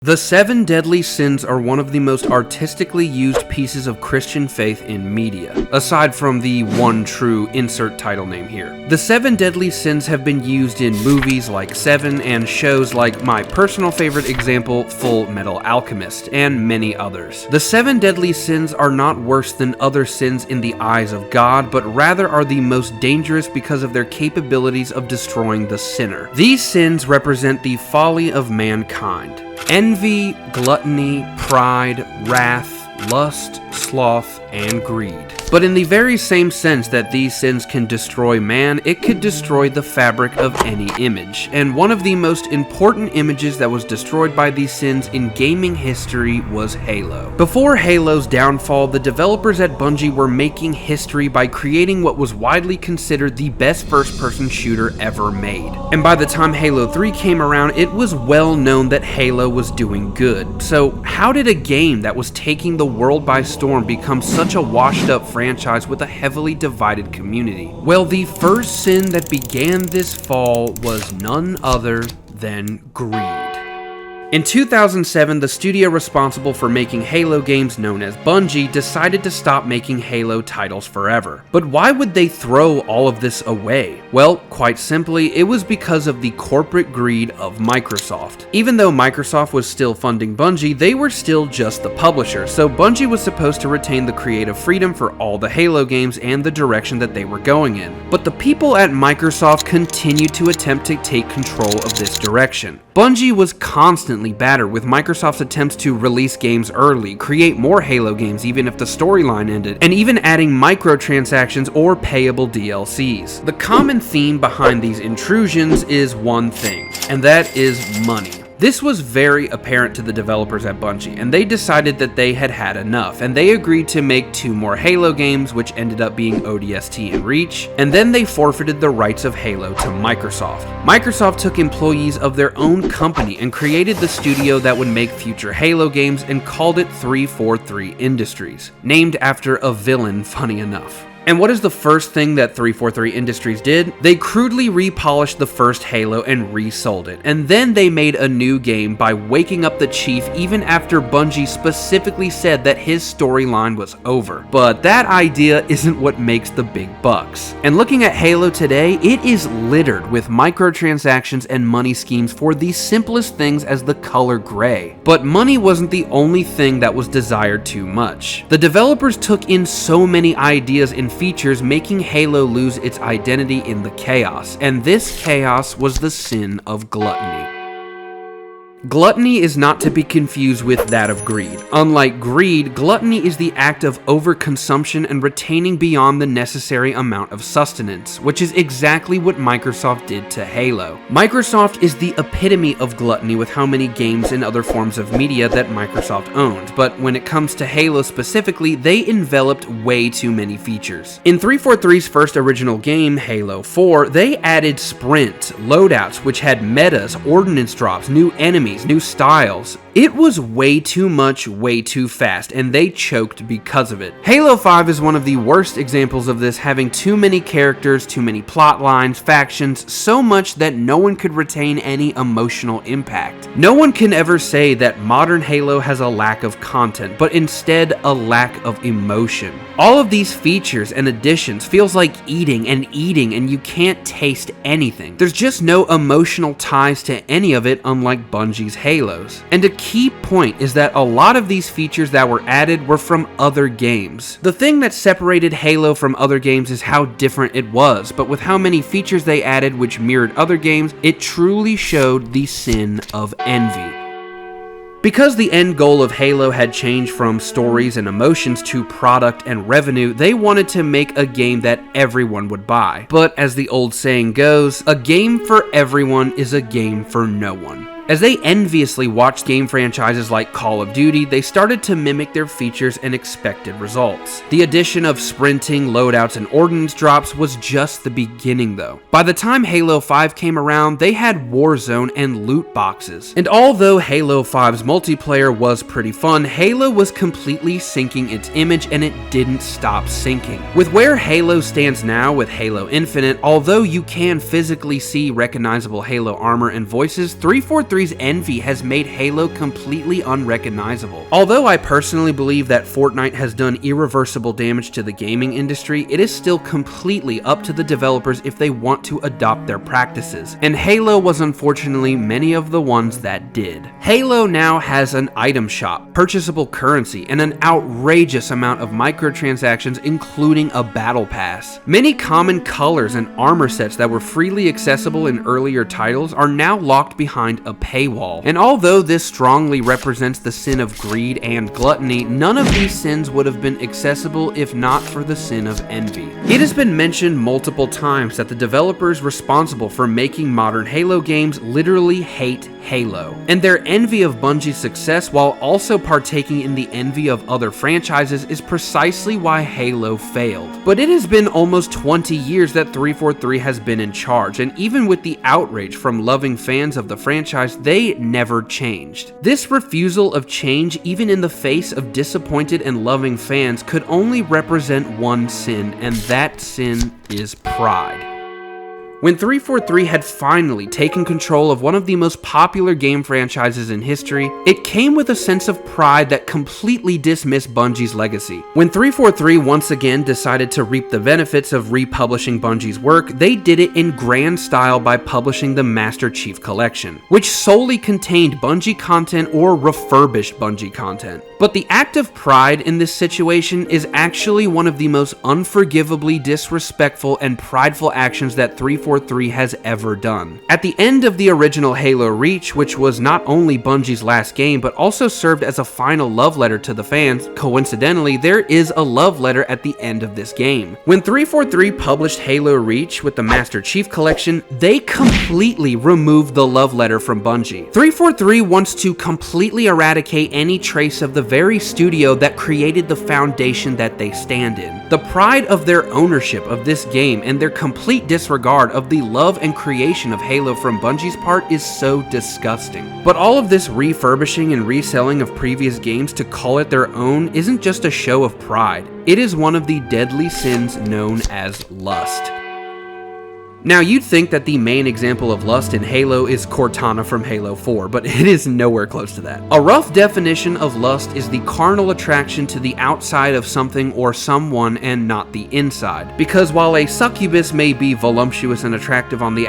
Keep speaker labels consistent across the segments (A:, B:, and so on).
A: The 7 deadly sins are one of the most artistically used pieces of Christian faith in media, aside from the one true insert title name here. The 7 deadly sins have been used in movies like Seven and shows like my personal favorite example, Full Metal Alchemist, and many others. The 7 deadly sins are not worse than other sins in the eyes of God, but rather are the most dangerous because of their capabilities of destroying the sinner. These sins represent the folly of mankind. Envy, gluttony, pride, wrath, lust, sloth, and greed. But in the very same sense that these sins can destroy man, it could destroy the fabric of any image. And one of the most important images that was destroyed by these sins in gaming history was Halo. Before Halo's downfall, the developers at Bungie were making history by creating what was widely considered the best first-person shooter ever made. And by the time Halo 3 came around, it was well known that Halo was doing good. So how did a game that was taking the world by storm become such a washed-up franchise with a heavily divided community? Well, the first sin that began this fall was none other than greed. In 2007, the studio responsible for making Halo games, known as Bungie, decided to stop making Halo titles forever. But why would they throw all of this away? Well, quite simply, it was because of the corporate greed of Microsoft. Even though Microsoft was still funding Bungie, they were still just the publisher, so Bungie was supposed to retain the creative freedom for all the Halo games and the direction that they were going in. But the people at Microsoft continued to attempt to take control of this direction. Bungie was constantly battered with Microsoft's attempts to release games early, create more Halo games even if the storyline ended, and even adding microtransactions or payable DLCs. The common theme behind these intrusions is one thing, and that is money. This was very apparent to the developers at Bungie, and they decided that they had had enough, and they agreed to make 2 more Halo games, which ended up being ODST and Reach, and then they forfeited the rights of Halo to Microsoft. Microsoft took employees of their own company and created the studio that would make future Halo games and called it 343 Industries, named after a villain, funny enough. And what is the first thing that 343 Industries did? They crudely repolished the first Halo and resold it. And then they made a new game by waking up the chief even after Bungie specifically said that his storyline was over. But that idea isn't what makes the big bucks. And looking at Halo today, it is littered with microtransactions and money schemes for the simplest things as the color gray. But money wasn't the only thing that was desired too much. The developers took in so many ideas and features, making Halo lose its identity in the chaos, and this chaos was the sin of gluttony. Gluttony is not to be confused with that of greed. Unlike greed, gluttony is the act of overconsumption and retaining beyond the necessary amount of sustenance, which is exactly what Microsoft did to Halo. Microsoft is the epitome of gluttony with how many games and other forms of media that Microsoft owned, but when it comes to Halo specifically, they enveloped way too many features. In 343's first original game, Halo 4, they added sprint, loadouts which had metas, ordnance drops, new enemies, new styles. It was way too much, way too fast, and they choked because of it. Halo 5 is one of the worst examples of this, having too many characters, too many plot lines, factions, so much that no one could retain any emotional impact. No one can ever say that modern Halo has a lack of content, but instead a lack of emotion. All of these features and additions feels like eating and you can't taste anything. There's just no emotional ties to any of it, unlike Bungie's Halos. And a key point is that a lot of these features that were added were from other games. The thing that separated Halo from other games is how different it was, but with how many features they added which mirrored other games, it truly showed the sin of envy. Because the end goal of Halo had changed from stories and emotions to product and revenue, they wanted to make a game that everyone would buy. But as the old saying goes, a game for everyone is a game for no one. As they enviously watched game franchises like Call of Duty, they started to mimic their features and expected results. The addition of sprinting, loadouts, and ordnance drops was just the beginning though. By the time Halo 5 came around, they had Warzone and loot boxes. And although Halo 5's multiplayer was pretty fun, Halo was completely sinking its image and it didn't stop sinking. With where Halo stands now with Halo Infinite, although you can physically see recognizable Halo armor and voices, 343 343's envy has made Halo completely unrecognizable. Although I personally believe that Fortnite has done irreversible damage to the gaming industry, it is still completely up to the developers if they want to adopt their practices, and Halo was unfortunately many of the ones that did. Halo now has an item shop, purchasable currency, and an outrageous amount of microtransactions, including a battle pass. Many common colors and armor sets that were freely accessible in earlier titles are now locked behind a paywall, and although this strongly represents the sin of greed and gluttony, none of these sins would have been accessible if not for the sin of envy. It has been mentioned multiple times that the developers responsible for making modern Halo games literally hate Halo, and their envy of Bungie's success while also partaking in the envy of other franchises is precisely why Halo failed. But it has been almost 20 years that 343 has been in charge, and even with the outrage from loving fans of the franchise, they never changed. This refusal of change, even in the face of disappointed and loving fans, could only represent one sin, and that sin is pride. When 343 had finally taken control of one of the most popular game franchises in history, it came with a sense of pride that completely dismissed Bungie's legacy. When 343 once again decided to reap the benefits of republishing Bungie's work, they did it in grand style by publishing the Master Chief Collection, which solely contained Bungie content or refurbished Bungie content. But the act of pride in this situation is actually one of the most unforgivably disrespectful and prideful actions that 343 has ever done. At the end of the original Halo Reach, which was not only Bungie's last game but also served as a final love letter to the fans, coincidentally there is a love letter at the end of this game. When 343 published Halo Reach with the Master Chief Collection, they completely removed the love letter from Bungie. 343 wants to completely eradicate any trace of the very studio that created the foundation that they stand in. The pride of their ownership of this game and their complete disregard of the love and creation of Halo from Bungie's part is so disgusting. But all of this refurbishing and reselling of previous games to call it their own isn't just a show of pride. It is one of the deadly sins known as lust. Now, you'd think that the main example of lust in Halo is Cortana from Halo 4, but it is nowhere close to that. A rough definition of lust is the carnal attraction to the outside of something or someone and not the inside. Because while a succubus may be voluptuous and attractive on the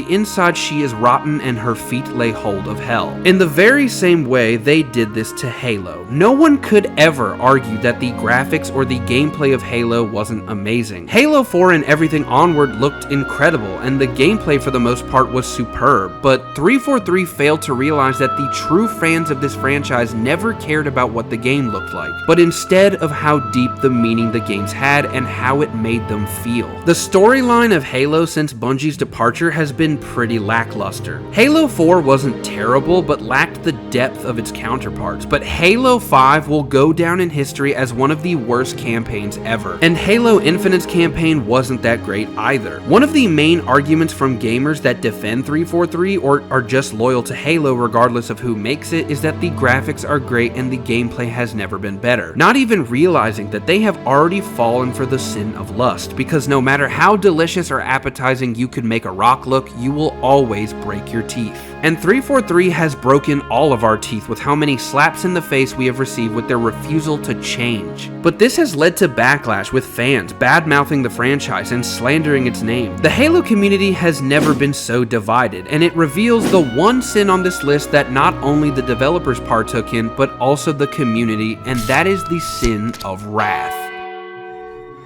A: inside she is rotten and her feet lay hold of hell. In the very same way, they did this to Halo. No one could ever argue that the graphics or the gameplay of Halo wasn't amazing. Halo 4 and everything onward looked incredible, and the gameplay for the most part was superb, but 343 failed to realize that the true fans of this franchise never cared about what the game looked like, but instead of how deep the meaning the games had and how it made them feel. The storyline of Halo since Bungie's departure has been pretty lackluster. Halo 4 wasn't terrible, but lacked the depth of its counterparts, but Halo 5 will go down in history as one of the worst campaigns ever, and Halo Infinite's campaign wasn't that great either. One of the main arguments from gamers that defend 343 or are just loyal to Halo regardless of who makes it is that the graphics are great and the gameplay has never been better, not even realizing that they have already fallen for the sin of lust, because no matter how delicious or appetizing you could make a rock look, you will always break your teeth. And 343 has broken all of our teeth with how many slaps in the face we have received with their refusal to change. But this has led to backlash with fans bad-mouthing the franchise and slandering its name. The Halo community has never been so divided, and it reveals the one sin on this list that not only the developers partook in, but also the community, and that is the sin of wrath.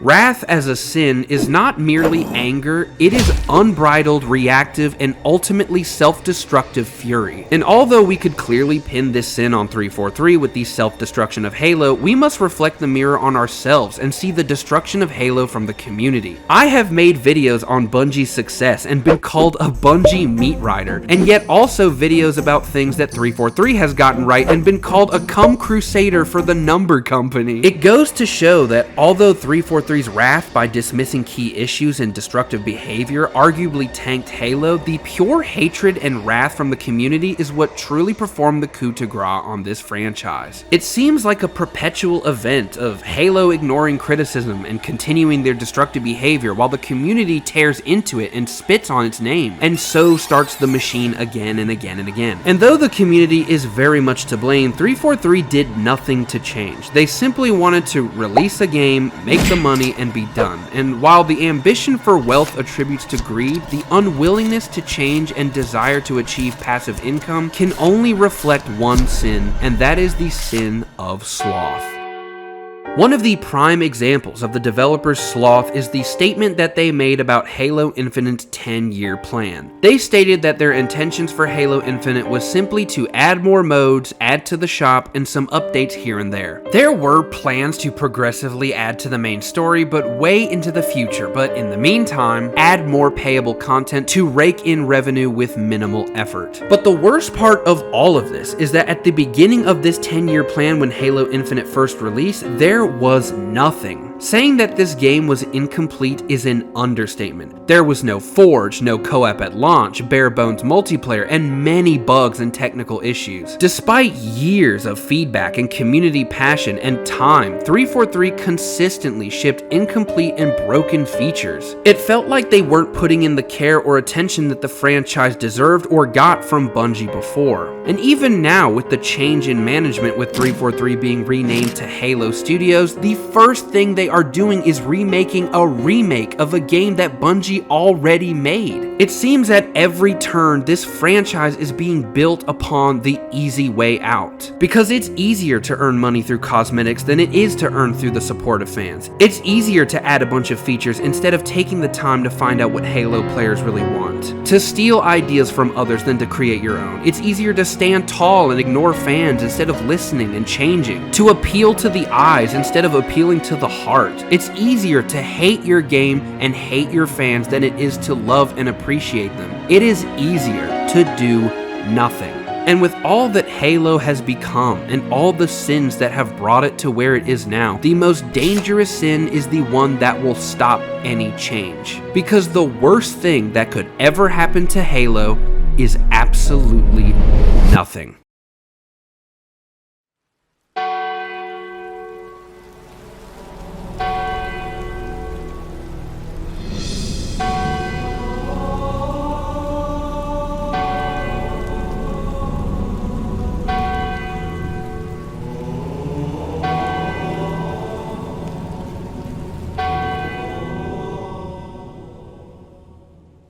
A: Wrath as a sin is not merely anger, it is unbridled, reactive, and ultimately self-destructive fury. And although we could clearly pin this sin on 343 with the self-destruction of Halo, we must reflect the mirror on ourselves and see the destruction of Halo from the community. I have made videos on Bungie's success and been called a Bungie meat rider, and yet also videos about things that 343 has gotten right and been called a cum crusader for the number company. It goes to show that although 343 343's wrath by dismissing key issues and destructive behavior arguably tanked Halo, the pure hatred and wrath from the community is what truly performed the coup de grace on this franchise. It seems like a perpetual event of Halo ignoring criticism and continuing their destructive behavior while the community tears into it and spits on its name, and so starts the machine again and again and again. And though the community is very much to blame, 343 did nothing to change. They simply wanted to release a game, make the money, and be done. And while the ambition for wealth attributes to greed, the unwillingness to change and desire to achieve passive income can only reflect one sin, and that is the sin of sloth. One of the prime examples of the developer's sloth is the statement that they made about Halo Infinite's 10-year plan. They stated that their intentions for Halo Infinite was simply to add more modes, add to the shop, and some updates here and there. There were plans to progressively add to the main story, but way into the future, but in the meantime, add more payable content to rake in revenue with minimal effort. But the worst part of all of this is that at the beginning of this 10-year plan when Halo Infinite first released, there was nothing. Saying that this game was incomplete is an understatement. There was no Forge, no co-op at launch, bare bones multiplayer, and many bugs and technical issues. Despite years of feedback and community passion and time, 343 consistently shipped incomplete and broken features. It felt like they weren't putting in the care or attention that the franchise deserved or got from Bungie before. And even now, with the change in management with 343 being renamed to Halo Studios, the first thing they are doing is remaking a remake of a game that Bungie already made. It seems at every turn this franchise is being built upon the easy way out, because it's easier to earn money through cosmetics than it is to earn through the support of fans. It's easier to add a bunch of features instead of taking the time to find out what Halo players really want, to steal ideas from others than to create your own. It's easier to stand tall and ignore fans instead of listening and changing, to appeal to the eyes instead of appealing to the heart. It's easier to hate your game and hate your fans than it is to love and appreciate them. It is easier to do nothing. And with all that Halo has become and all the sins that have brought it to where it is now, the most dangerous sin is the one that will stop any change. Because the worst thing that could ever happen to Halo is absolutely nothing.